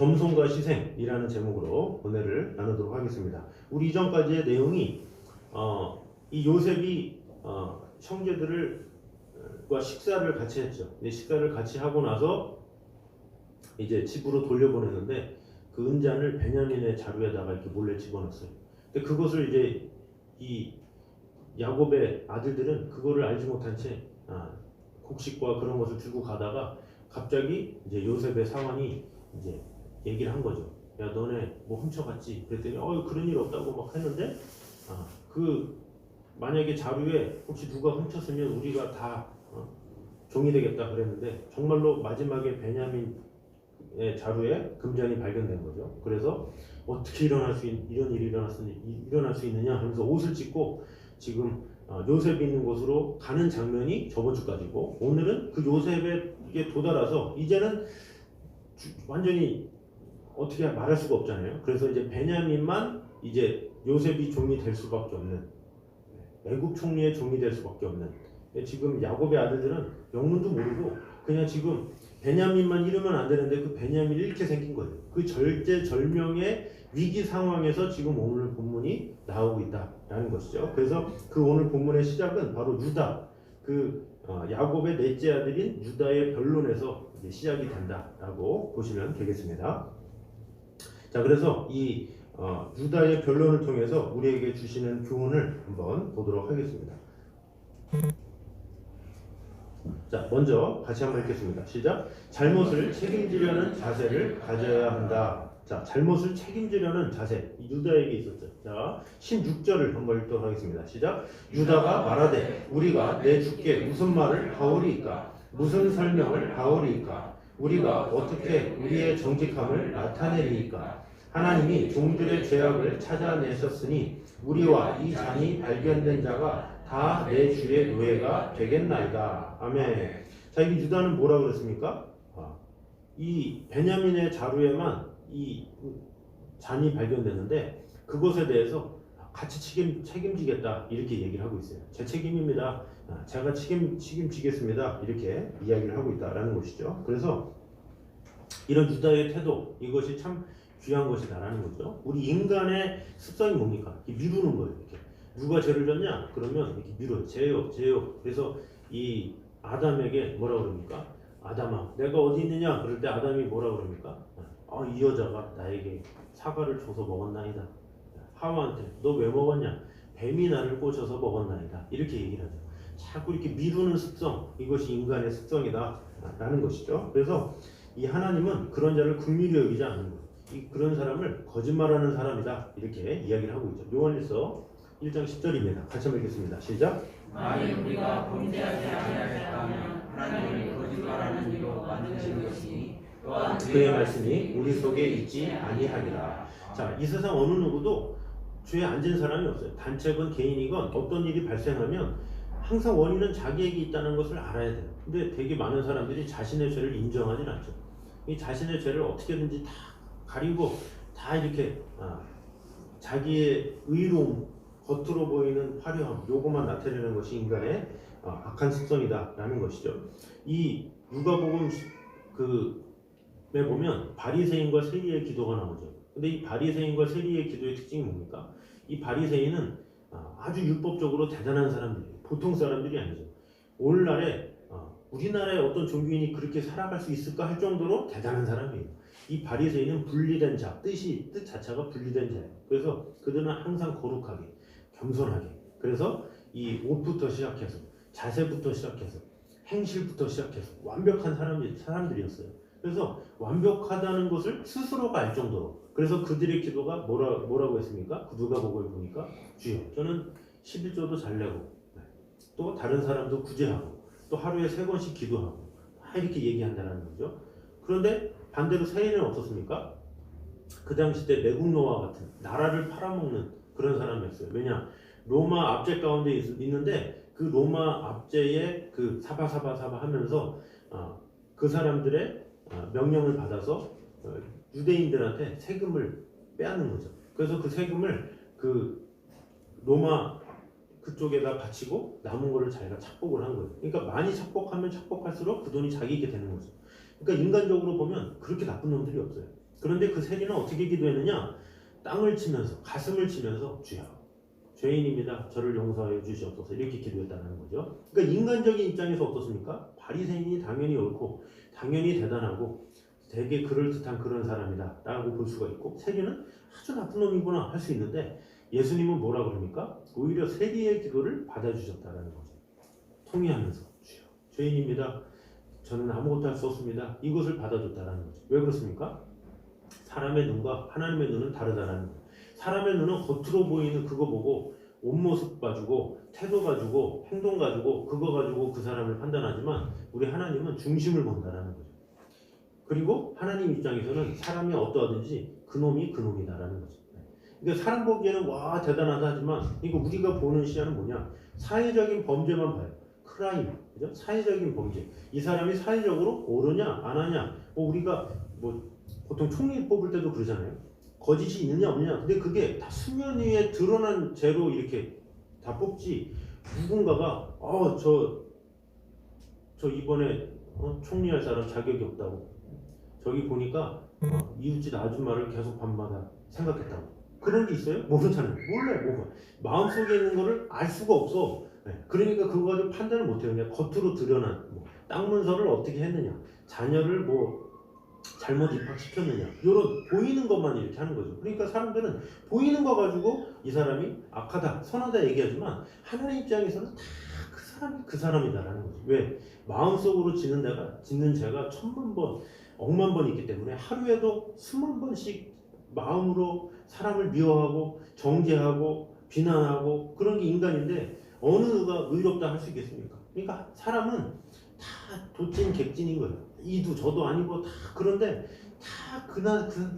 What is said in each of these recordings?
겸손과 희생이라는 제목으로 은혜를 나누도록 하겠습니다. 우리 이전까지의 내용이 이 요셉이 형제들과 식사를 같이 했죠. 근데 식사를 같이 하고 나서 이제 집으로 돌려보냈는데 그 은잔을 베냐민의 자루에다가 이렇게 몰래 집어넣었어요. 근데 그것을 이제 이 야곱의 아들들은 그거를 알지 못한 채 곡식과 그런 것을 들고 가다가 갑자기 이제 요셉의 상황이 이제 얘기를 한 거죠. 야, 너네 뭐 훔쳐갔지? 그랬더니 그런 일 없다고 막 했는데 그 만약에 자루에 혹시 누가 훔쳤으면 우리가 다 종이 되겠다 그랬는데 정말로 마지막에 베냐민의 자루에 금잔이 발견된 거죠. 그래서 어떻게 이런 일이 일어날 수 있느냐 하면서 옷을 찢고 지금 요셉이 있는 곳으로 가는 장면이 저번 주까지고, 오늘은 그 요셉에게 도달해서 이제는 완전히 어떻게 말할 수가 없잖아요. 그래서 이제 베냐민만 이제 요셉이 종이 될 수밖에 없는, 애굽 총리의 종이 될 수밖에 없는, 지금 야곱의 아들들은 영문도 모르고 그냥 지금 베냐민만 잃으면 안 되는데 그 베냐민을 잃게 생긴 거예요. 그 절제절명의 위기 상황에서 지금 오늘 본문이 나오고 있다라는 것이죠. 그래서 그 오늘 본문의 시작은 바로 유다, 야곱의 넷째 아들인 유다의 변론에서 이제 시작이 된다라고 보시면 되겠습니다. 자, 그래서 이 유다의 변론을 통해서 우리에게 주시는 교훈을 한번 보도록 하겠습니다. 자, 먼저 같이 한번 읽겠습니다. 시작. 잘못을 책임지려는 자세를 가져야 한다. 자, 잘못을 책임지려는 자세, 유다에게 있었죠. 자, 16절을 한번 읽도록 하겠습니다. 시작. 유다가 말하되 우리가 내 주께 무슨 말을 하오리이까? 무슨 설명을 하오리이까? 우리가 어떻게 우리의 정직함을 나타내리이까? 하나님이 종들의 죄악을 찾아내셨으니 우리와 이 잔이 발견된 자가 다 내 주의 노예가 되겠나이다. 아멘. 자, 이 유다는 뭐라 그랬습니까? 이 베냐민의 자루에만 이 잔이 발견됐는데 그것에 대해서 같이 책임지겠다 이렇게 얘기를 하고 있어요. 제 책임입니다. 제가 책임지겠습니다. 이렇게 이야기를 하고 있다라는 것이죠. 그래서 이런 유다의 태도, 이것이 참 귀한 것이다라는 거죠. 우리 인간의 습성이 뭡니까? 미루는 거예요. 이렇게. 누가 죄를 졌냐? 그러면 이렇게 미뤄요. 죄요. 그래서 이 아담에게 뭐라 그럽니까? 아담아, 내가 어디 있느냐? 그럴 때 아담이 뭐라 그럽니까? 이 여자가 나에게 사과를 줘서 먹었나이다. 하와한테 너 왜 먹었냐? 뱀이 나를 꼬셔서 먹었나이다. 이렇게 얘기를 하죠. 자꾸 이렇게 미루는 습성, 이것이 인간의 습성이다 라는 것이죠. 그래서 이 하나님은 그런 자를 긍휼히 여기지 않는 거예요. 그런 사람을 거짓말하는 사람이다 이렇게 이야기를 하고 있죠. 요한일서 1장 10절입니다. 같이 한번 읽겠습니다. 시작. 만일 우리가 범죄하지 아니하였다면 하나님을 거짓말하는 이로 만드신 것이니 또한 그의 말씀이 우리 속에 있지 아니하리라. 자, 이 세상 어느 누구도 죄에 안 진 사람이 없어요. 단체건 개인이건 어떤 일이 발생하면 항상 원인은 자기에게 있다는 것을 알아야 돼요. 근데 되게 많은 사람들이 자신의 죄를 인정하지 않죠. 이 자신의 죄를 어떻게든지 다 가리고 다 이렇게 자기의 의로움, 겉으로 보이는 화려함, 요것만 나타내는 것이 인간의 악한 습성이다라는 것이죠. 이 누가복음 에 보면 바리새인과 세리의 기도가 나오죠. 근데 이 바리새인과 세리의 기도의 특징이 뭡니까? 이 바리새인은 아주 율법적으로 대단한 사람들이에요. 보통 사람들이 아니죠. 오늘날에 우리나라의 어떤 종교인이 그렇게 살아갈 수 있을까 할 정도로 대단한 사람이에요. 이 바리새인은 분리된 자, 뜻 자체가 분리된 자예요. 그래서 그들은 항상 거룩하게, 겸손하게, 그래서 이 옷부터 시작해서 자세부터 시작해서 행실부터 시작해서 완벽한 사람들이었어요. 그래서 완벽하다는 것을 스스로가 알 정도로, 그래서 그들의 기도가 뭐라고 했습니까? 누가복음을 보니까 주여 저는 11조도 잘 내고 또 다른 사람도 구제하고 또 하루에 3번씩 기도하고 이렇게 얘기한다는 거죠. 그런데 반대로 세인은 어떻습니까? 그 당시 때 내국노와 같은 나라를 팔아먹는 그런 사람이었어요. 왜냐? 로마 압제 가운데 있는데 그 로마 압제에 그 사바사바 하면서 그 사람들의 명령을 받아서 유대인들한테 세금을 빼앗는 거죠. 그래서 그 세금을 그 로마 그쪽에다 바치고 남은 거를 자기가 착복을 한 거예요. 그러니까 많이 착복하면 착복할수록 그 돈이 자기에게 되는 거죠. 그러니까 인간적으로 보면 그렇게 나쁜 놈들이 없어요. 그런데 그 세리는 어떻게 기도했느냐? 땅을 치면서 가슴을 치면서 주여 죄인입니다. 저를 용서하여 주시옵소서 이렇게 기도했다는 거죠. 그러니까 인간적인 입장에서 어떻습니까? 바리새인이 당연히 옳고 당연히 대단하고 되게 그럴듯한 그런 사람이다 라고 볼 수가 있고 세리는 아주 나쁜 놈이구나 할 수 있는데 예수님은 뭐라 그럽니까? 오히려 세리의 기도를 받아주셨다는 거죠. 통회하면서 주여 죄인입니다. 저는 아무것도 할 수 없습니다. 이것을 받아줬다는 거죠. 왜 그렇습니까? 사람의 눈과 하나님의 눈은 다르다는 거예요. 사람의 눈은 겉으로 보이는 그거 보고 옷 모습 가지고 태도 가지고 행동 가지고 그거 가지고 그 사람을 판단하지만 우리 하나님은 중심을 본다라는 거죠. 그리고 하나님 입장에서는 사람이 어떠하든지 그놈이 그놈이다라는 거죠. 그러니까 사람 보기에는 와 대단하다 하지만 이거 우리가 보는 시야는 뭐냐? 사회적인 범죄만 봐요. 크라임, 그죠? 사회적인 범죄. 이 사람이 사회적으로 옳으냐 안 하냐. 우리가 뭐 보통 총리 뽑을 때도 그러잖아요. 거짓이 있느냐 없느냐. 근데 그게 다 수면 위에 드러난 죄로 이렇게 다 뽑지. 누군가가 저 이번에 총리할 사람 자격이 없다고. 저기 보니까 이웃집 아줌마를 계속 밤마다 생각했다고. 그런 게 있어요? 모르잖아요. 몰라요. 뭐가. 마음속에 있는 거를 알 수가 없어. 네. 그러니까 그거 가지고 판단을 못해요. 그냥 겉으로 드러난 땅 문서를 어떻게 했느냐. 자녀를 잘못 입학시켰느냐 이런 보이는 것만 이렇게 하는 거죠. 그러니까 사람들은 보이는 거 가지고 이 사람이 악하다 선하다 얘기하지만 하나님 입장에서는 다 그 사람이다라는 거죠. 왜? 마음속으로 짓는 죄가 1000만 번 억만 번 있기 때문에 하루에도 수만 번씩 마음으로 사람을 미워하고 정죄하고 비난하고 그런 게 인간인데 어느 누가 의롭다 할 수 있겠습니까? 그러니까 사람은 다 도찐 객찐인 거예요. 이도 저도 아니고 다 그런데 다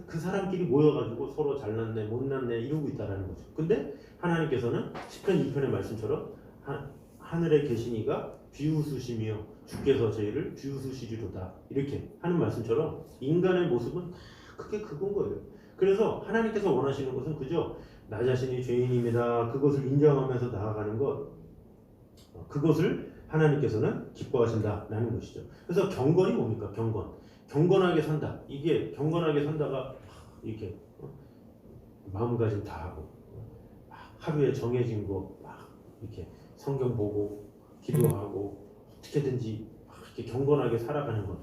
그 사람끼리 모여가지고 서로 잘났네 못났네 이러고 있다라는 거죠. 근데 하나님께서는 시편 2편의 말씀처럼 하늘에 계시니가 비웃으시며 주께서 저희를 비웃으시리로다 이렇게 하는 말씀처럼 인간의 모습은 다 그게 그건 거예요. 그래서 하나님께서 원하시는 것은 그저 나 자신이 죄인입니다. 그것을 인정하면서 나아가는 것 그것을 하나님께서는 기뻐하신다라는 것이죠. 그래서 경건이 뭡니까? 경건하게 산다. 이게 경건하게 산다가 이렇게 마음가짐 다 하고 하루에 정해진 거 막 이렇게 성경 보고 기도하고 어떻게든지 막 이렇게 경건하게 살아가는 것.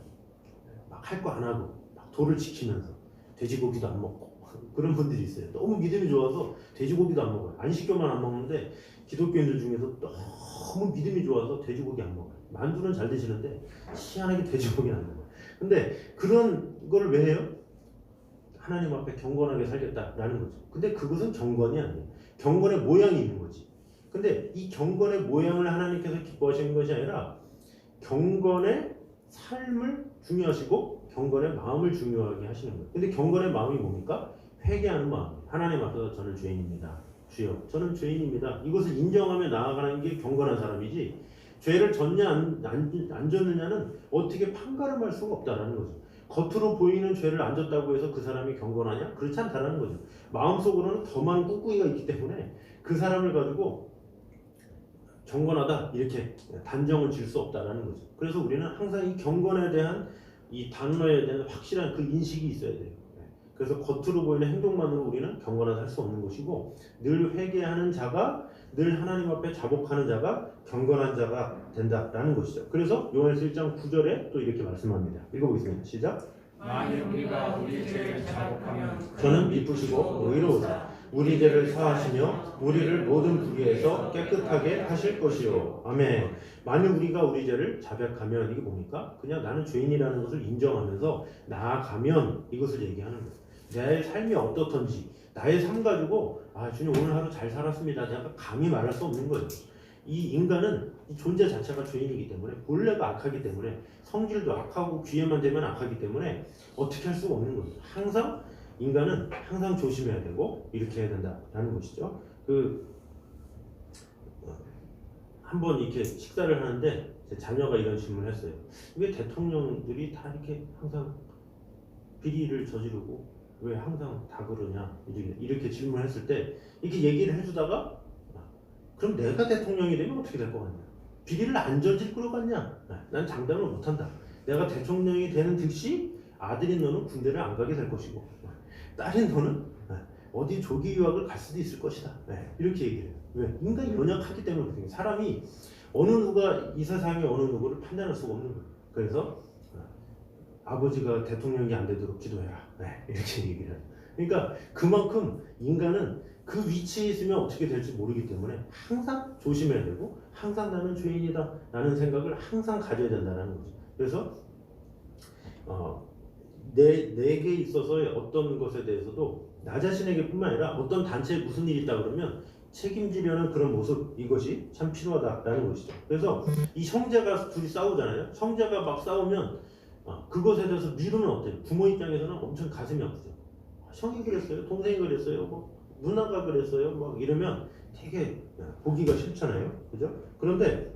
막 할 거 안 하고 막 도를 지키면서 돼지고기도 안 먹고 그런 분들이 있어요. 너무 믿음이 좋아서 돼지고기도 안 먹어요. 안식교만 안 먹는데 기독교인들 중에서 너무 믿음이 좋아서 돼지고기 안 먹어요. 만두는 잘 드시는데 희한하게 돼지고기는 안 먹어요. 근데 그런 거를 왜 해요? 하나님 앞에 경건하게 살겠다라는 거죠. 근데 그것은 경건이 아니에요. 경건의 모양이 있는 거지. 근데 이 경건의 모양을 하나님께서 기뻐하시는 것이 아니라 경건의 삶을 중요하시고 경건의 마음을 중요하게 하시는 거예요. 근데 경건의 마음이 뭡니까? 회개하는 마음. 하나님 앞에서 저는 죄인입니다. 주여, 저는 죄인입니다. 이것을 인정하며 나아가는 게 경건한 사람이지. 죄를 졌냐 안 졌느냐는 어떻게 판가름할 수가 없다라는 거죠. 겉으로 보이는 죄를 안 졌다고 해서 그 사람이 경건하냐? 그렇지 않다라는 거죠. 마음속으로는 더 많은 꿍꿍이가 있기 때문에 그 사람을 가지고 경건하다 이렇게 단정을 지을 수 없다라는 거죠. 그래서 우리는 항상 이 경건에 대한 이 단어에 대한 확실한 그 인식이 있어야 돼요. 그래서 겉으로 보이는 행동만으로 우리는 경건하다 할 수 없는 것이고 늘 회개하는 자가 늘 하나님 앞에 자복하는 자가 경건한 자가 된다라는 것이죠. 그래서 요한일서 1장 9절에 또 이렇게 말씀합니다. 읽어보겠습니다. 시작. 만일 우리가 우리 죄를 자복하면 저는 미쁘시고 의로우사 우리 죄를 사하시며 우리를 모든 불의에서 깨끗하게 하실 것이요. 아멘. 만일 우리가 우리 죄를 자백하면 이게 뭡니까? 그냥 나는 죄인이라는 것을 인정하면서 나아가면 이것을 얘기하는 거예요. 내 삶이 어떻던지 나의 삶 가지고 주님 오늘 하루 잘 살았습니다. 내가 감히 말할 수 없는 거예요. 이 인간은 이 존재 자체가 죄인이기 때문에 본래가 악하기 때문에 성질도 악하고 기회만 되면 악하기 때문에 어떻게 할 수가 없는 거예요. 항상 인간은 항상 조심해야 되고 이렇게 해야 된다라는 것이죠. 한번 이렇게 식사를 하는데 제 자녀가 이런 질문을 했어요. 왜 대통령들이 다 이렇게 항상 비리를 저지르고 왜 항상 다 그러냐 이렇게 질문했을 때 이렇게 얘기를 해주다가 그럼 내가 대통령이 되면 어떻게 될 것 같냐? 비리를 안 저질 것 같냐? 난 장담을 못한다. 내가 대통령이 되는 듯이 아들인 너는 군대를 안 가게 될 것이고 딸인 너는 어디 조기 유학을 갈 수도 있을 것이다. 이렇게 얘기를 해요. 왜? 인간이 연약하기 때문에 그렇거든요. 사람이 어느 누가 이 세상에 어느 누구를 판단할 수가 없는 거예요. 그래서 아버지가 대통령이 안 되도록 기도해라. 이렇게 얘기를 해요. 그러니까 그만큼 인간은 그 위치에 있으면 어떻게 될지 모르기 때문에 항상 조심해야 되고 항상 나는 죄인이다 라는 생각을 항상 가져야 된다는 거죠. 그래서 내게 있어서의 어떤 것에 대해서도 나 자신에게 뿐만 아니라 어떤 단체에 무슨 일이 있다 그러면 책임지려는 그런 모습, 이것이 참 필요하다라는 것이죠. 그래서 이 형제가 둘이 싸우잖아요. 형제가 막 싸우면 그것에 대해서 미루면 어때요? 부모 입장에서는 엄청 가슴이 아프죠. 형이 그랬어요, 동생이 그랬어요, 뭐 누나가 그랬어요, 막 이러면 되게 보기가 싫잖아요, 그죠? 그런데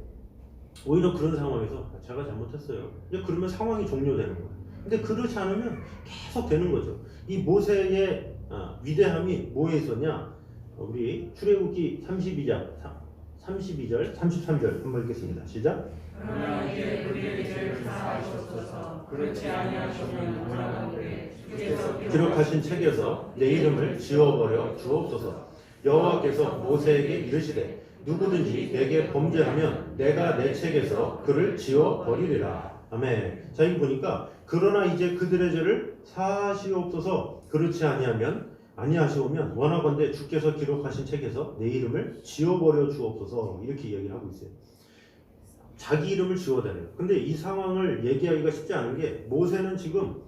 오히려 그런 상황에서 제가 잘못했어요. 이제 그러면 상황이 종료되는 거예요. 근데 그렇지 않으면 계속 되는 거죠. 이 모세의 위대함이 뭐에 있었냐? 우리 출애굽기 32절, 33절 한번 읽겠습니다. 시작. 그러나 이제 그들의 죄를 사하시옵소서. 그렇지 아니하시면 원하건대 주께서 기록하신 책에서 내 이름을 지워버려 주옵소서. 여호와께서 모세에게 이르시되 누구든지 내게 범죄하면 내가 내 책에서 그를 지워버리리라. 아멘. 자, 여기 보니까 그러나 이제 그들의 죄를 사하시옵소서. 그렇지 아니하시오면 원하건대 주께서 기록하신 책에서 내 이름을 지워버려 주옵소서. 이렇게 이야기를 하고 있어요. 자기 이름을 지워달래요. 근데 이 상황을 얘기하기가 쉽지 않은 게 모세는 지금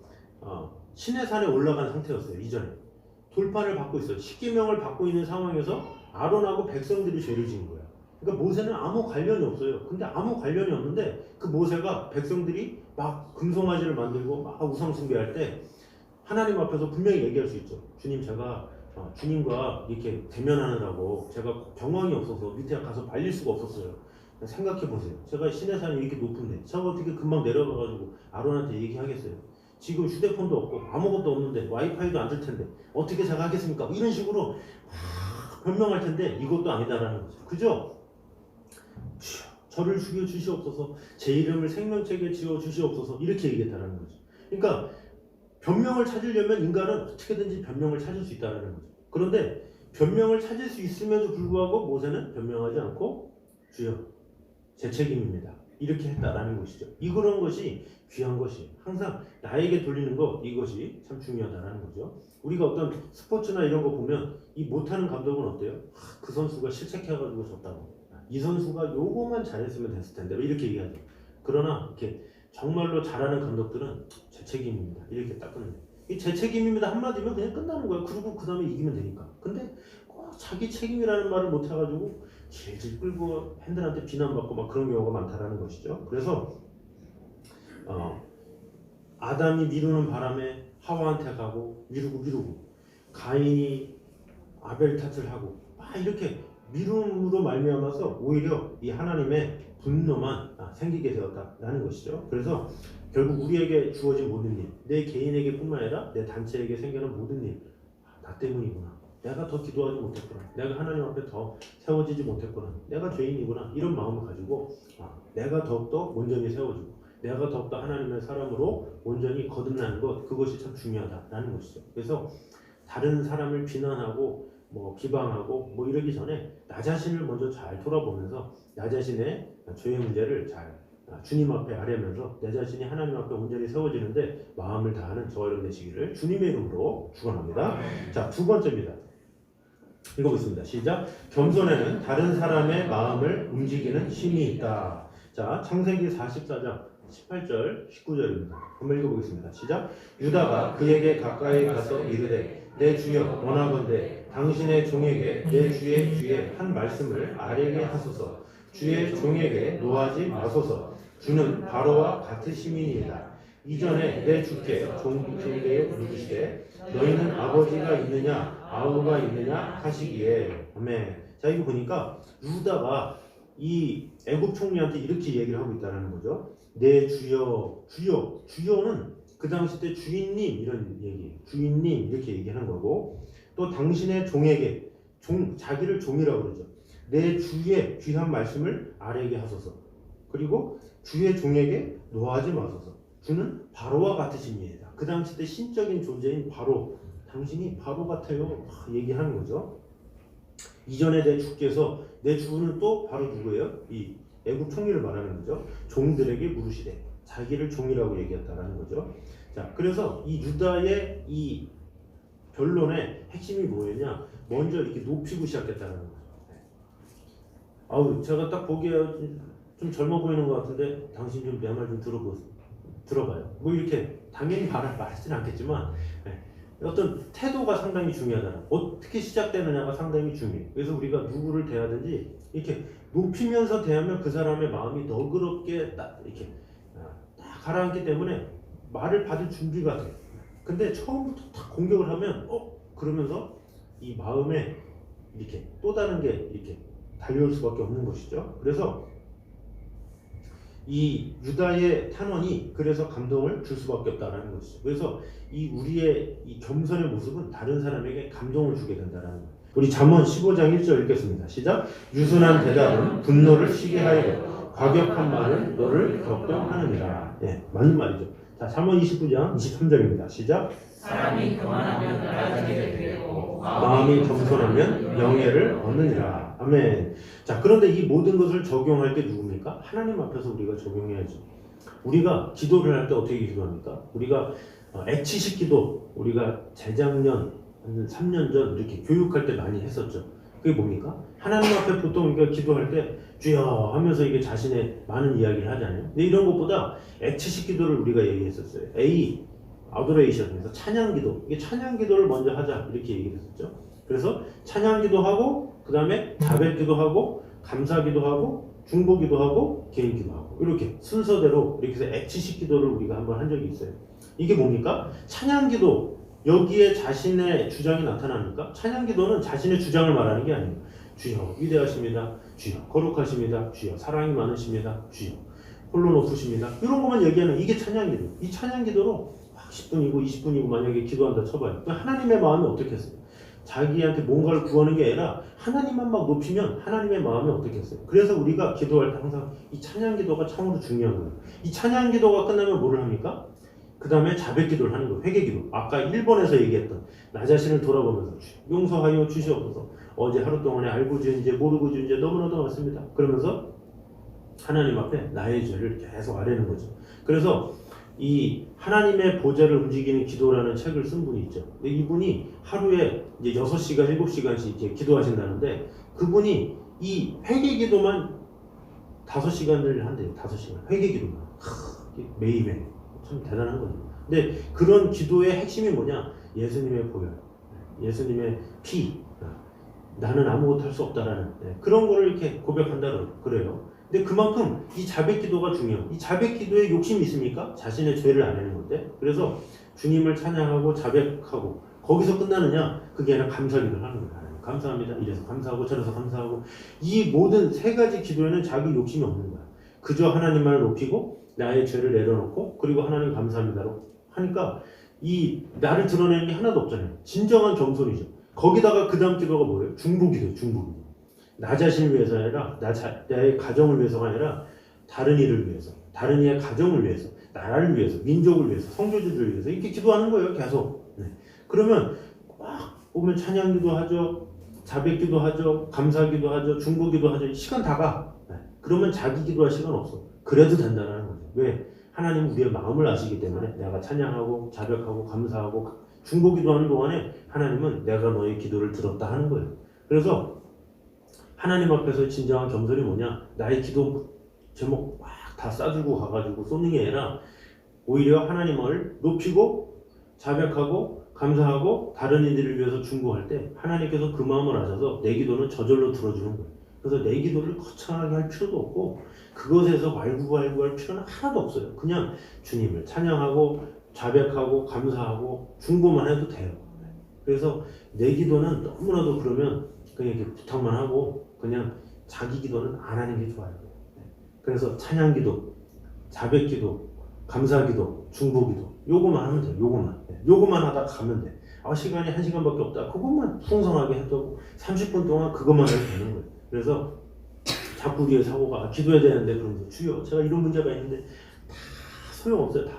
시내 산에 올라간 상태였어요. 이전에 돌판을 받고 있어요. 십계명을 받고 있는 상황에서 아론하고 백성들이 죄를 지은 거예요. 그러니까 모세는 아무 관련이 없어요. 근데 아무 관련이 없는데 그 모세가 백성들이 막 금송아지를 만들고 막 우상 숭배할 때 하나님 앞에서 분명히 얘기할 수 있죠. 주님, 제가 주님과 이렇게 대면하느라고 제가 경황이 없어서 밑에 가서 발릴 수가 없었어요. 생각해 보세요. 제가 시내산이 이렇게 높은데 제가 어떻게 금방 내려가가지고 아론한테 얘기하겠어요. 지금 휴대폰도 없고 아무것도 없는데 와이파이도 안 될 텐데 어떻게 제가 하겠습니까? 이런 식으로 변명할 텐데 이것도 아니다라는 거죠. 그죠? 저를 죽여 주시옵소서. 제 이름을 생명책에 지어 주시옵소서. 이렇게 얘기했다라는 거죠. 그러니까 변명을 찾으려면 인간은 어떻게든지 변명을 찾을 수 있다라는 거죠. 그런데 변명을 찾을 수 있음에도 불구하고 모세는 변명하지 않고 주여 제 책임입니다. 이렇게 했다라는 것이죠. 그런 것이 귀한 것이 항상 나에게 돌리는 것, 이것이 참 중요하다라는 거죠. 우리가 어떤 스포츠나 이런 거 보면 이 못하는 감독은 어때요? 그 선수가 실책해가지고 졌다고. 이 선수가 요거만 잘했으면 됐을 텐데 이렇게 얘기하죠. 그러나 이렇게 정말로 잘하는 감독들은 제 책임입니다. 이렇게 딱 끝내요. 이 제 책임입니다 한마디면 그냥 끝나는 거예요. 그리고 그 다음에 이기면 되니까. 근데 꼭 자기 책임이라는 말을 못 해가지고 질질 끌고 팬들한테 비난받고 막 그런 경우가 많다라는 것이죠. 그래서 아담이 미루는 바람에 하와한테 가고 미루고 가인이 아벨 탓을 하고 막 이렇게 미움으로 말미암아서 오히려 이 하나님의 분노만 생기게 되었다라는 것이죠. 그래서 결국 우리에게 주어진 모든 일, 내 개인에게 뿐만 아니라 내 단체에게 생기는 모든 일, 나 때문이구나. 내가 더 기도하지 못했구나. 내가 하나님 앞에 더 세워지지 못했구나. 내가 죄인이구나. 이런 마음을 가지고 내가 더욱더 온전히 세워지고 내가 더욱더 하나님의 사람으로 온전히 거듭나는 것, 그것이 참 중요하다라는 것이죠. 그래서 다른 사람을 비난하고 비방하고 이러기 전에 나 자신을 먼저 잘 돌아보면서 나 자신의 죄의 문제를 잘 주님 앞에 아뢰면서 내 자신이 하나님 앞에 온전히 세워지는데 마음을 다하는 저와 여러분 되시기를 주님의 이름으로 축원합니다. 자, 두 번째입니다. 읽어보겠습니다. 시작. 겸손에는 다른 사람의 마음을 움직이는 힘이 있다. 자, 창세기 44장 18절 19절입니다. 한번 읽어보겠습니다. 시작. 유다가 그에게 가까이 가서 이르되 내 주여 원하건대 당신의 종에게 내 주의 귀에 한 말씀을 아뢰게 하소서. 주의 종에게 노하지 마소서. 주는 바로와 같으심이니이다. 이전에 내 주께 종되어 물으시되 너희는 아버지가 있느냐 아우가 있느냐 하시기에. 아멘. 자, 이거 보니까 유다가 이 애굽 총리한테 이렇게 얘기를 하고 있다는 거죠. 내 주여는 그 당시 때 주인님 이런 얘기, 주인님 이렇게 얘기하는 거고, 또 당신의 종에게 자기를 종이라고 그러죠. 내 주의 귀한 말씀을 아뢰게 하소서. 그리고 주의 종에게 노하지 마소서. 주는 바로와 같으십니다. 그 당시 때 신적인 존재인 바로 당신이 바보 같아요. 막 얘기하는 거죠. 이전에 내 주께서 내 주는 또 바로 누구예요? 이 애굽 총리를 말하는 거죠. 종들에게 물으시되 자기를 종이라고 얘기했다라는 거죠. 자, 그래서 이 유다의 이 변론의 핵심이 뭐였냐? 먼저 이렇게 높이고 시작했다는 거죠. 아우, 제가 딱 보기에 좀 젊어 보이는 것 같은데 당신 좀 내 말 좀 들어봐요. 뭐 이렇게 당연히 말하지는 않겠지만 어떤 태도가 상당히 중요하다. 어떻게 시작되느냐가 상당히 중요해. 그래서 우리가 누구를 대하든지 이렇게 높이면서 대하면 그 사람의 마음이 너그럽게 딱 이렇게 딱 가라앉기 때문에 말을 받을 준비가 돼. 근데 처음부터 딱 공격을 하면 그러면서 이 마음에 이렇게 또 다른 게 이렇게 달려올 수밖에 없는 것이죠. 그래서 이 유다의 탄원이 그래서 감동을 줄 수밖에 없다라는 것이죠. 그래서 이 우리의 이 겸손의 모습은 다른 사람에게 감동을 주게 된다라는 거예요. 우리 잠언 15장 1절 읽겠습니다. 시작. 유순한 대답은 분노를 쉬게 하여 과격한 말은 너를 격동하느니라. 맞는 말이죠. 자, 잠언 29장 23절입니다. 시작. 사람이 교만하면 낮아지게 되고 마음이 겸손하면 명예를 얻느니라. 아멘. 자, 그런데 이 모든 것을 적용할 때 누굽니까? 하나님 앞에서 우리가 적용해야죠. 우리가 기도를 할 때 어떻게 기도합니까? 우리가 액치식 기도, 우리가 재작년 한 3년 전 이렇게 교육할 때 많이 했었죠. 그게 뭡니까? 하나님 앞에 보통 우리가 기도할 때 주여 하면서 이게 자신의 많은 이야기를 하잖아요. 근데 이런 것보다 액치식 기도를 우리가 얘기했었어요. 아도레이션에서 찬양 기도. 이게 찬양 기도를 먼저 하자 이렇게 얘기했었죠. 그래서 찬양 기도하고 그 다음에 자백 기도하고 감사 기도하고 중보 기도하고 개인 기도하고 이렇게 순서대로 이렇게 해서 액치식 기도를 우리가 한번 한 적이 있어요. 이게 뭡니까? 찬양 기도. 여기에 자신의 주장이 나타납니까? 찬양 기도는 자신의 주장을 말하는 게 아니에요. 주여 위대하십니다. 주여 거룩하십니다. 주여 사랑이 많으십니다. 주여 홀로 높으십니다. 이런 것만 얘기하는 이게 찬양 기도. 이 찬양 기도로 10분이고 20분이고 만약에 기도한다 쳐봐요. 하나님의 마음이 어떻겠어요? 자기한테 뭔가를 구하는 게 아니라 하나님만 막 높이면 하나님의 마음이 어떻겠어요? 그래서 우리가 기도할 때 항상 이 찬양 기도가 참으로 중요한 거예요. 이 찬양 기도가 끝나면 뭐를 합니까? 그 다음에 자백 기도를 하는 거예요. 회개 기도. 아까 1번에서 얘기했던 나 자신을 돌아보면서 용서하여 주시옵소서. 어제 하루 동안에 알고 지은 죄 모르고 지은 죄 너무나도 많습니다. 그러면서 하나님 앞에 나의 죄를 계속 아뢰는 거죠. 그래서 이 하나님의 보좌를 움직이는 기도라는 책을 쓴 분이 있죠. 근데 이분이 하루에 이제 6시간, 7시간씩 이렇게 기도하신다는데 그분이 이 회개 기도만 5시간을 한대요. 5시간. 회개 기도만. 매일매일. 참 대단한 거죠. 근데 그런 기도의 핵심이 뭐냐? 예수님의 보혈, 예수님의 피, 나는 아무것도 할 수 없다라는 그런 거를 이렇게 고백한다 그래요. 근데 그만큼 이 자백 기도가 중요해요. 이 자백 기도에 욕심이 있습니까? 자신의 죄를 아내는 건데. 그래서 주님을 찬양하고 자백하고 거기서 끝나느냐? 그게 아니라 감사 기도를 하는 거예요. 감사합니다. 이래서 감사하고 저래서 감사하고 이 모든 세 가지 기도에는 자기 욕심이 없는 거야. 그저 하나님만을 높이고 나의 죄를 내려놓고 그리고 하나님 감사합니다로 하니까 이 나를 드러내는 게 하나도 없잖아요. 진정한 겸손이죠. 거기다가 그 다음 기도가 뭐예요? 중보기도. 나 자신을 위해서 아니라 나의 가정을 위해서가 아니라 다른 이를 위해서, 다른 이의 가정을 위해서, 나라를 위해서, 민족을 위해서, 성도들을 위해서 이렇게 기도하는 거예요. 계속. 그러면 막 보면 찬양기도 하죠, 자백기도 하죠, 감사기도 하죠, 중보기도 하죠. 시간 다 가. 그러면 자기 기도할 시간 없어. 그래도 된다는 거죠. 왜? 하나님은 우리의 마음을 아시기 때문에 내가 찬양하고 자백하고 감사하고 중보기도 하는 동안에 하나님은 내가 너의 기도를 들었다 하는 거예요. 그래서 하나님 앞에서 진정한 겸손이 뭐냐? 나의 기도 제목 막 다 싸들고 가가지고 쏟는 게 아니라 오히려 하나님을 높이고 자백하고 감사하고 다른 이들을 위해서 중보할 때 하나님께서 그 마음을 아셔서 내 기도는 저절로 들어주는 거예요. 그래서 내 기도를 거창하게 할 필요도 없고 그것에서 말구할 필요는 하나도 없어요. 그냥 주님을 찬양하고 자백하고 감사하고 중보만 해도 돼요. 그래서 내 기도는 너무나도 그러면 그냥 이렇게 부탁만 하고 그냥 자기 기도는 안 하는 게 좋아요. 그래서 찬양 기도, 자백 기도, 감사 기도, 중보 기도 요거만 하면 돼요. 요거만 하다 가면 돼. 시간이 1시간밖에 없다. 그것만 풍성하게 해도 30분 동안 그것만 해도 되는 거예요. 그래서 자꾸 우리의 사고가 기도해야 되는데 그러면서 주여 제가 이런 문제가 있는데 다 소용없어요. 다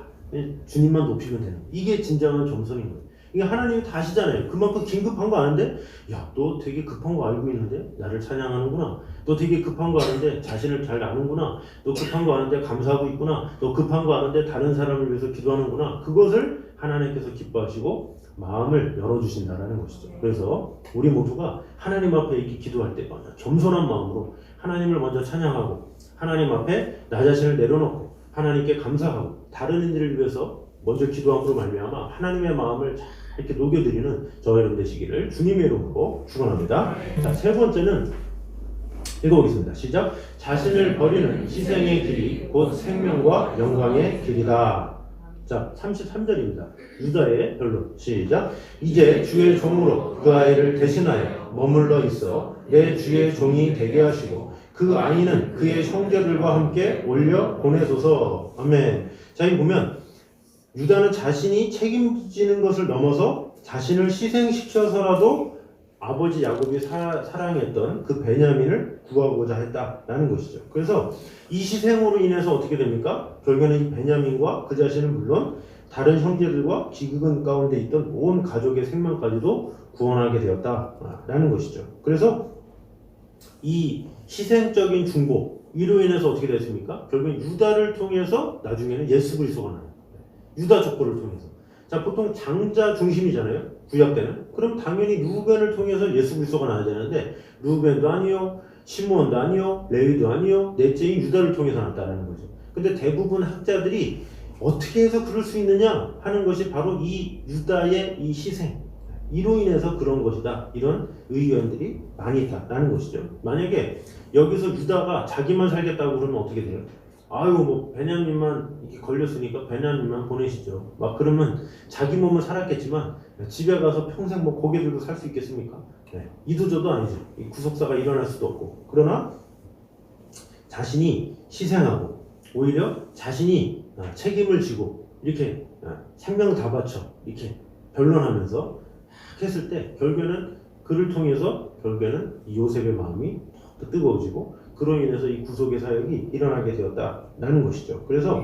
주님만 높이면 되는 거예요. 이게 진정한 겸손인 거예요. 이게 하나님이 다 아시잖아요. 그만큼 긴급한 거 아는데 야, 너 되게 급한 거 알고 있는데 나를 찬양하는구나. 너 되게 급한 거 아는데 자신을 잘 아는구나. 너 급한 거 아는데 감사하고 있구나. 너 급한 거 아는데 다른 사람을 위해서 기도하는구나. 그것을 하나님께서 기뻐하시고 마음을 열어주신다라는 것이죠. 그래서 우리 모두가 하나님 앞에 이렇게 기도할 때 먼저 겸손한 마음으로 하나님을 먼저 찬양하고 하나님 앞에 나 자신을 내려놓고 하나님께 감사하고 다른 이들을 위해서 먼저 기도함으로 말미암아 하나님의 마음을 잘 이렇게 녹여드리는 저와 여러분 되시기를 주님의 이름으로 축원합니다. 자, 세 번째는 읽어보겠습니다. 시작. 자신을 버리는 희생의 길이 곧 생명과 영광의 길이다. 자, 33절입니다. 유다의 변론. 시작. 이제 주의 종으로 그 아이를 대신하여 머물러 있어 내 주의 종이 되게 하시고 그 아이는 그의 형제들과 함께 올려 보내소서. 아멘. 자, 여기 보면 유다는 자신이 책임지는 것을 넘어서 자신을 희생시켜서라도 아버지 야곱이 사랑했던 그 베냐민을 구하고자 했다라는 것이죠. 그래서 이 희생으로 인해서 어떻게 됩니까? 결국에는 이 베냐민과 그 자신은 물론 다른 형제들과 기근 가운데 있던 온 가족의 생명까지도 구원하게 되었다라는 것이죠. 그래서 이 희생적인 중보 이로 인해서 어떻게 됐습니까? 결국엔 유다를 통해서 나중에는 예수 그리스도가 나요. 유다 족보를 통해서. 자, 보통 장자 중심이잖아요. 구약 때는. 그럼 당연히 루벤을 통해서 예수 그리스도가 나야 되는데 루벤도 아니요, 시므온도 아니요, 레위도 아니요, 넷째인 유다를 통해서 났다는 거죠. 근데 대부분 학자들이 어떻게 해서 그럴 수 있느냐 하는 것이 바로 이 유다의 이 희생 이로 인해서 그런 것이다. 이런 의견들이 많이 있다라는 것이죠. 만약에 여기서 유다가 자기만 살겠다고 그러면 어떻게 돼요? 아유, 뭐 베냐민만 이렇게 걸렸으니까 베냐민만 보내시죠. 막 그러면 자기 몸은 살았겠지만 집에 가서 평생 뭐 고개 들고 살 수 있겠습니까? 네. 이도저도 아니죠. 이 구속사가 일어날 수도 없고. 그러나 자신이 희생하고 오히려 자신이 책임을 지고 이렇게 생명 다 바쳐 이렇게 변론하면서 했을 때 결국에는 그를 통해서 결국에는 요셉의 마음이 더 뜨거워지고 그로 인해서 이 구속의 사역이 일어나게 되었다라는 것이죠. 그래서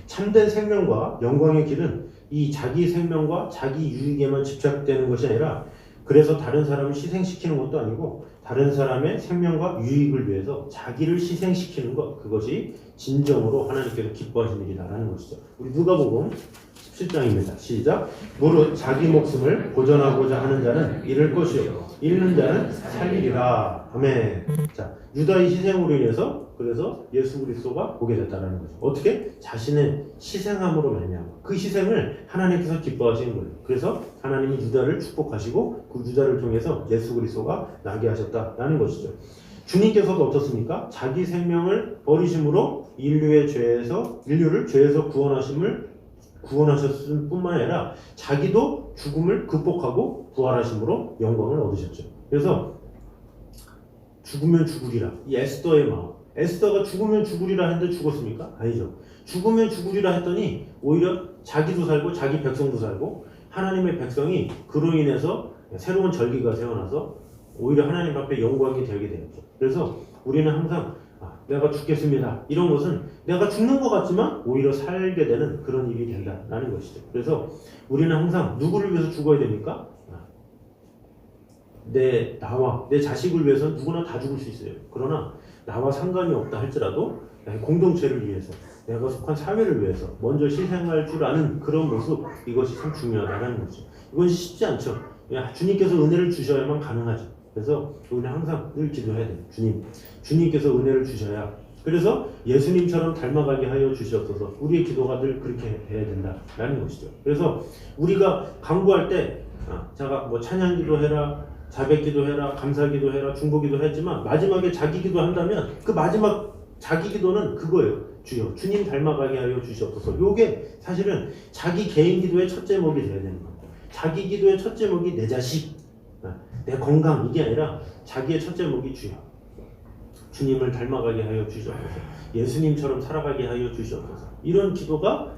참된 생명과 영광의 길은 이 자기 생명과 자기 유익에만 집착되는 것이 아니라 그래서 다른 사람을 희생시키는 것도 아니고 다른 사람의 생명과 유익을 위해서 자기를 희생시키는 것, 그것이 진정으로 하나님께서 기뻐하시는 일이라는 것이죠. 우리 누가복음 17장입니다. 시작. 무릇 자기 목숨을 보존하고자 하는 자는 잃을 것이요 잃는 자는 살리리라. 아멘. 자, 유다의 희생으로 인해서 그래서 예수 그리스도가 보게 됐다는 거죠. 어떻게? 자신의 희생함으로 말미암아 그 희생을 하나님께서 기뻐하시는 거예요. 그래서 하나님이 유다를 축복하시고 그 유다를 통해서 예수 그리스도가 나게 하셨다라는 것이죠. 주님께서도 어떻습니까? 자기 생명을 버리심으로 인류를 죄에서 구원하셨을 뿐만 아니라 자기도 죽음을 극복하고 부활하심으로 영광을 얻으셨죠. 그래서 죽으면 죽으리라. 이 에스더의 마음. 에스더가 죽으면 죽으리라 했는데 죽었습니까? 아니죠. 죽으면 죽으리라 했더니 오히려 자기도 살고 자기 백성도 살고 하나님의 백성이 그로 인해서 새로운 절기가 세워나서 오히려 하나님 앞에 영광이 되게 되었죠. 그래서 우리는 항상 내가 죽겠습니다. 이런 것은 내가 죽는 것 같지만 오히려 살게 되는 그런 일이 된다라는 것이죠. 그래서 우리는 항상 누구를 위해서 죽어야 됩니까? 나와 내 자식을 위해서는 누구나 다 죽을 수 있어요. 그러나 나와 상관이 없다 할지라도 공동체를 위해서 내가 속한 사회를 위해서 먼저 희생할 줄 아는 그런 모습, 이것이 참 중요하다는 거죠. 이것이 쉽지 않죠. 주님께서 은혜를 주셔야만 가능하죠. 그래서 우리는 항상 늘 기도해야 돼요. 주님께서 은혜를 주셔야, 그래서 예수님처럼 닮아가게 하여 주시옵소서. 우리의 기도가 늘 그렇게 해야 된다라는 것이죠. 그래서 우리가 간구할 때 제가 뭐 찬양기도 해라, 자백기도 해라, 감사기도 해라, 중보기도 했지만 마지막에 자기기도 한다면 그 마지막 자기기도는 그거예요. 주여, 주님 닮아가게 하여 주시옵소서. 요게 사실은 자기 개인 기도의 첫 제목이 돼야 되는 거예요. 자기 기도의 첫 제목이 내 자식, 내 건강, 이게 아니라 자기의 첫 제목이 주여, 주님을 닮아가게 하여 주시옵소서. 예수님처럼 살아가게 하여 주시옵소서. 이런 기도가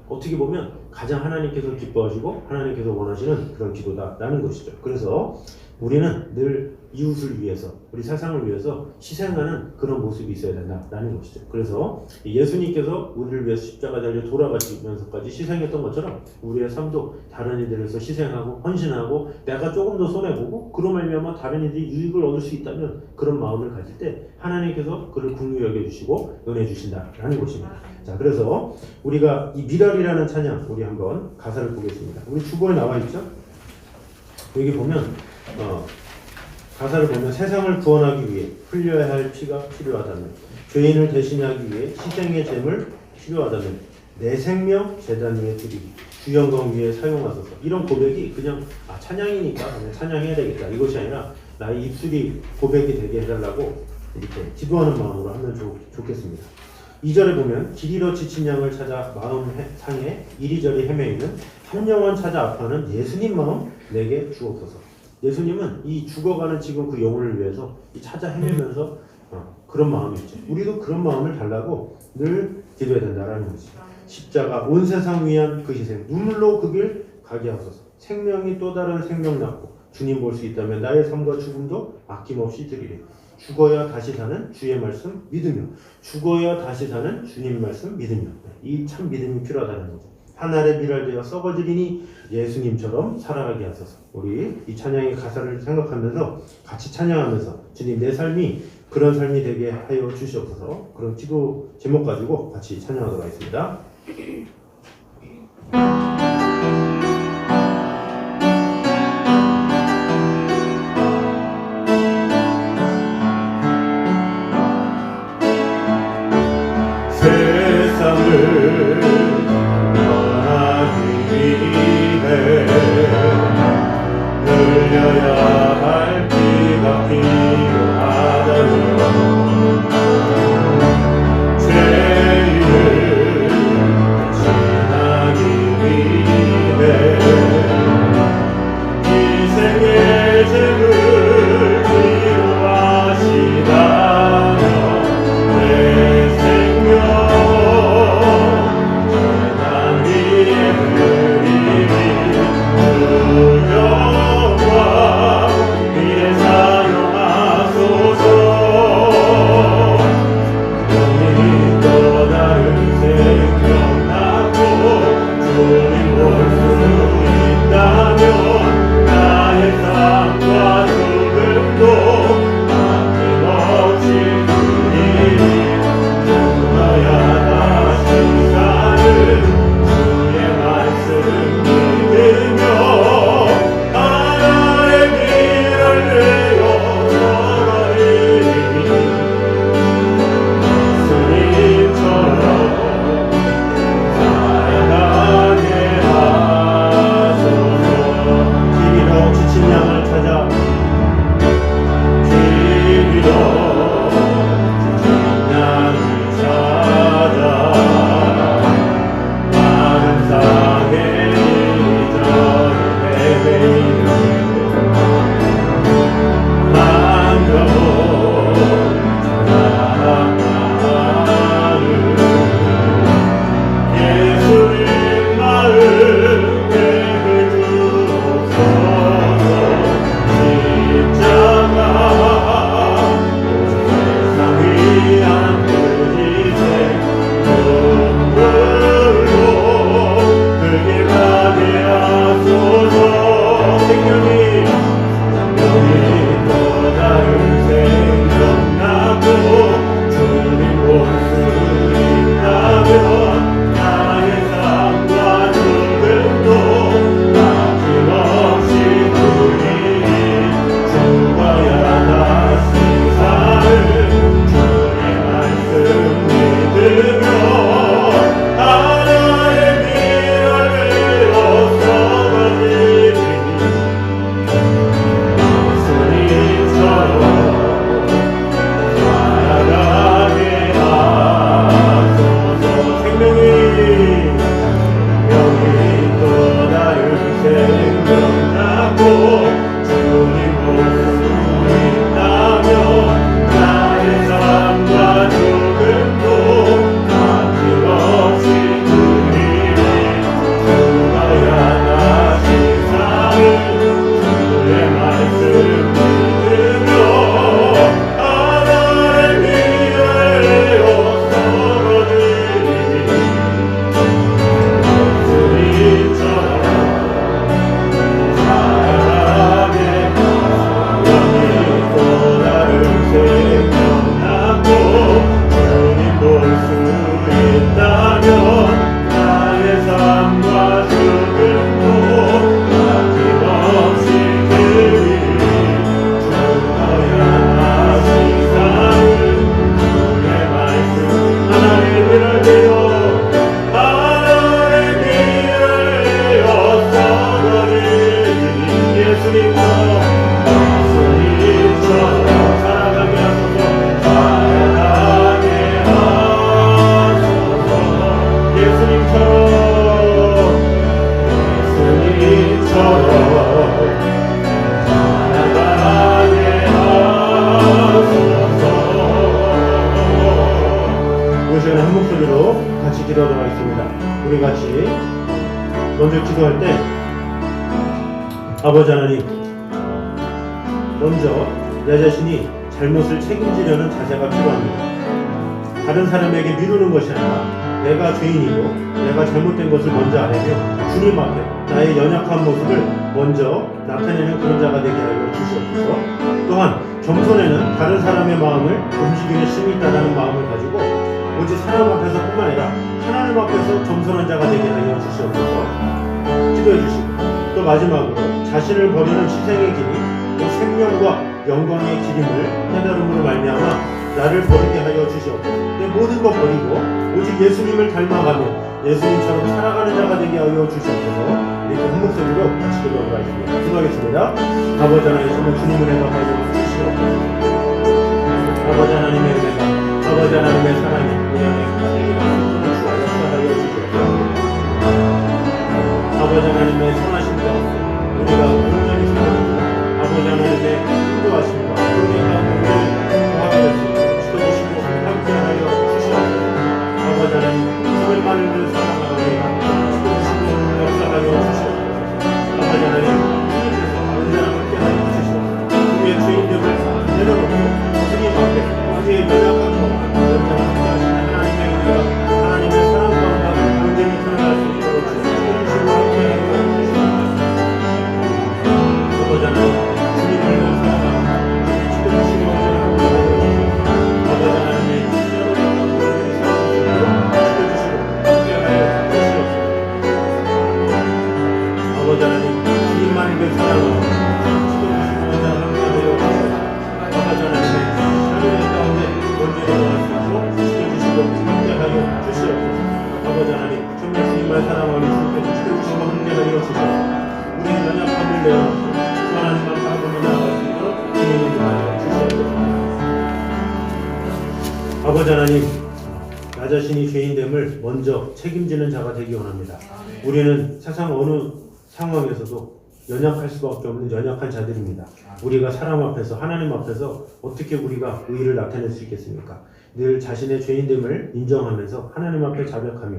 어떻게 보면 가장 하나님께서 기뻐하시고 하나님께서 원하시는 그런 기도다라는 것이죠. 그래서 우리는 늘 이웃을 위해서, 우리 세상을 위해서 희생하는 그런 모습이 있어야 된다라는 것이죠. 그래서 예수님께서 우리를 위해서 십자가 달려 돌아가시면서까지 희생했던 것처럼 우리의 삶도 다른 이들을 위해서 희생하고 헌신하고 내가 조금 더 손해보고 그로 말미암아 다른 이들이 유익을 얻을 수 있다면 그런 마음을 가질 때 하나님께서 그를 긍휼히 여겨주시고 은혜 주신다라는 것입니다. 자, 그래서 우리가 이 미랄이라는 찬양 우리 한번 가사를 보겠습니다. 우리 주보에 나와 있죠? 여기 보면 가사를 보면 세상을 구원하기 위해 흘려야 할 피가 필요하다면 죄인을 대신하기 위해 희생의 잼을 필요하다면 내 생명 제단 위에 드리기 주 영광 위에 사용하소서. 이런 고백이 그냥 찬양이니까 그냥 찬양해야 되겠다 이것이 아니라 나의 입술이 고백이 되게 해달라고 이렇게 기도하는 마음으로 하면 좋겠습니다. 2절에 보면 길 잃어 지친 양을 찾아 마음 상해 이리저리 헤매이는 한 영혼 찾아 아파하는 예수님 마음 내게 주옵소서. 예수님은 이 죽어가는 지금 그 영혼을 위해서 이 찾아 헤매면서 그런 마음이 있죠. 우리도 그런 마음을 달라고 늘 기도해야 된다라는 거지. 십자가 온 세상 위한 그 희생 눈물로 그 길 가게 하소서. 생명이 또 다른 생명 낳고 주님 볼 수 있다면 나의 삶과 죽음도 아낌없이 드리리. 죽어야 다시 사는 주의 말씀 믿으며 죽어야 다시 사는 주님 말씀 믿으며 이 참 믿음이 필요하다는 거죠. 하늘에 미랄되어 썩어지리니 예수님처럼 살아가게 하소서. 우리 이 찬양의 가사를 생각하면서 같이 찬양하면서 주님 내 삶이 그런 삶이 되게 하여 주시옵소서. 그런 기도 제목 가지고 같이 찬양하도록 하겠습니다. 세상을 흘려야 할 피가 필요하다면 죄인을 대신하기 위해 시간에 한 목소리로 같이 기도하도록 하겠습니다. 우리 같이 먼저 기도할 때 아버지 하나님, 먼저 내 자신이 잘못을 책임지려는 자세가 필요합니다. 다른 사람에게 미루는 것이 아니라 내가 죄인이고 내가 잘못된 것을 먼저 알아내며 주님 앞에 나의 연약한 모습을 먼저 나타내는 그런 자가 되게 하여 주시옵소서. 또한 겸손에는 다른 사람의 마음을 움직이는 힘이 있다는 마음을 가지고 오직 사람 앞에서 뿐만 아니라 하나님 앞에서 겸손한 자가 되게 하여 주시옵소서. 기도해 주시고 또 마지막으로 자신을 버리는 희생의 길이 또 생명과 영광의 길임을 깨달음으로 말미암아 나를 버리게 하여 주시옵소서. 내 모든 것 버리고 오직 예수님을 닮아가며 예수님처럼 살아가는 자가 되게 하여 주시옵소서. 이렇게 한 목소리로 같이 기도하도록 하겠습니다. 기도하겠습니다. 아버지 하나님, 정말 주님을 해방하여 주시옵소서. 아버지 하나님의 은혜가, 아버지 하나님의 사랑이 우리 안에 하나님의 말씀으로 주와 역사하여 주시옵소서. 아버지 하나님의 선하신 가운데 우리가 온전히 살아갑니다. 아버지 하나님의 인도하심과 은혜 가운데 구하게 되시고 지켜주시고 함께하여 주시옵소서. 아버지 하나님, 정말 많은 들 사랑하옵니다. 지켜주시고 역사하여 주시옵소서. 아버지 하나님, 주님께서 언제나 함께하여 주시옵소서. 우리의 죄인됨을 내려놓고 주님 앞에 우리의 연약한 것 언제나 함께하시는 하나님의 은혜가 하나님의 사랑 가운데 온전히 드러날 수 있도록 주님으로 함께하여 주시옵소서. 아버지 하나님, 주님을 사랑하고 지켜주시고 언제나 함께하여 주시옵소서. 아버지 하나님의 진정을 지켜주시고 함께하여 주시옵소서. 아버지 하나님, 주님만을 사랑하고 지켜주시고 언제나 함께하여 주시옵소서. 아버지 하나님의 하늘의 가운데 온전히 일어날 수 있도록 지켜주시고 함께하여 주시옵소서. 아버지 하나님, 정말 주님만 사랑하고 주님께서 지켜주시고 함께하여 주시옵소서. 우리의 연약함을 내어놓고 주 하나님만 바라보며 나아갈 수 있도록 주님을 인도하여 주시옵소서. 아버지 하나님, 나 자신이 죄인됨을 먼저 책임지는 자가 되기 원합니다. 우리는 세상 어느 상황에서도 연약할 수밖에 없는 연약한 자들입니다. 우리가 사람 앞에서, 하나님 앞에서 어떻게 우리가 의의를 나타낼 수 있겠습니까? 늘 자신의 죄인됨을 인정하면서 하나님 앞에 자백하며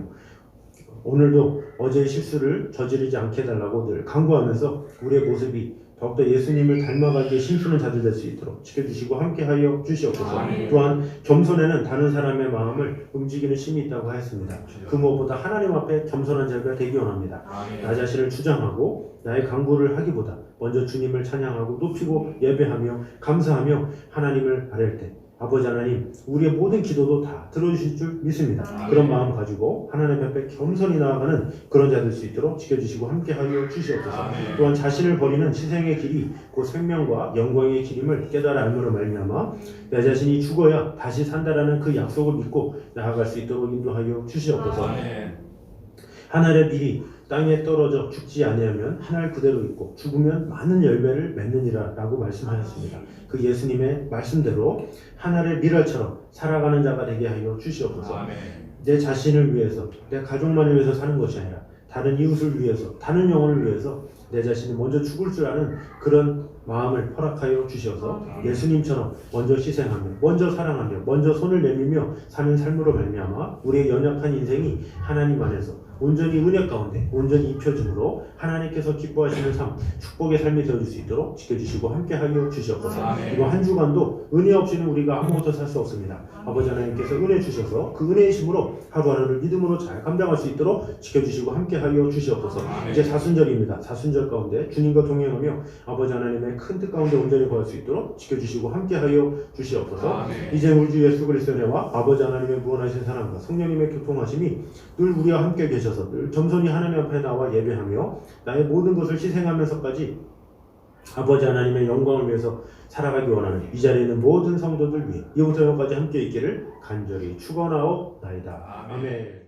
오늘도 어제의 실수를 저지르지 않게 해달라고 늘 간구하면서 우리의 모습이 더욱더 예수님을 닮아가기에 힘쓰는 자들 될 수 있도록 지켜주시고 함께하여 주시옵소서. 또한 겸손에는 다른 사람의 마음을 움직이는 힘이 있다고 하였습니다. 그 무엇보다 하나님 앞에 겸손한 자가 되기 원합니다. 나 자신을 주장하고 나의 간구를 하기보다 먼저 주님을 찬양하고 높이고 예배하며 감사하며 하나님을 아뢰을 때 아버지 하나님, 우리의 모든 기도도 다 들어주실 줄 믿습니다. 그런 마음 가지고 하나님 앞에 겸손히 나아가는 그런 자 될 수 있도록 지켜주시고 함께하여 주시옵소서. 또한 자신을 버리는 희생의 길이 곧 생명과 영광의 길임을 깨달아 알므로 말미암아 내 자신이 죽어야 다시 산다라는 그 약속을 믿고 나아갈 수 있도록 인도하여 주시옵소서. 하늘의 밀이 땅에 떨어져 죽지 아니하면 하늘 그대로 있고 죽으면 많은 열매를 맺느니라 라고 말씀하셨습니다. 그 예수님의 말씀대로 하늘의 밀알처럼 살아가는 자가 되게 하여 주시옵소서. 내 자신을 위해서, 내 가족만을 위해서 사는 것이 아니라 다른 이웃을 위해서, 다른 영혼을 위해서 내 자신이 먼저 죽을 줄 아는 그런 마음을 허락하여 주셔서 예수님처럼 먼저 희생하며 먼저 사랑하며 먼저 손을 내밀며 사는 삶으로 말미암아 우리의 연약한 인생이 하나님 안에서 온전히 은혜 가운데 온전히 입혀짐으로 하나님께서 기뻐하시는 삶, 축복의 삶이 되어줄 수 있도록 지켜주시고 함께하여 주시옵소서. 이번 한 주간도 은혜 없이는 우리가 아무것도 살 수 없습니다. 아버지 하나님께서 은혜 주셔서 그 은혜의 힘으로 하루하루를 믿음으로 잘 감당할 수 있도록 지켜주시고 함께하여 주시옵소서. 이제 사순절입니다. 사순절 가운데 주님과 동행하며 아버지 하나님의 큰 뜻 가운데 온전히 거할 수 있도록 지켜주시고 함께하여 주시옵소서. 이제 우리 주 예수 그리스도의 은혜와 아버지 하나님의 무한하신 사랑과 성령님의 교통하심이 늘 우리와 함께 계셔서 늘 겸손히 하나님 앞에 나와 예배하며 나의 모든 것을 희생하면서까지 아버지 하나님의 영광을 위해서 살아가기 원하는 이 자리에 있는 모든 성도들 위해 이후부터 영까지 함께 있기를 간절히 축원하옵나이다. 아멘.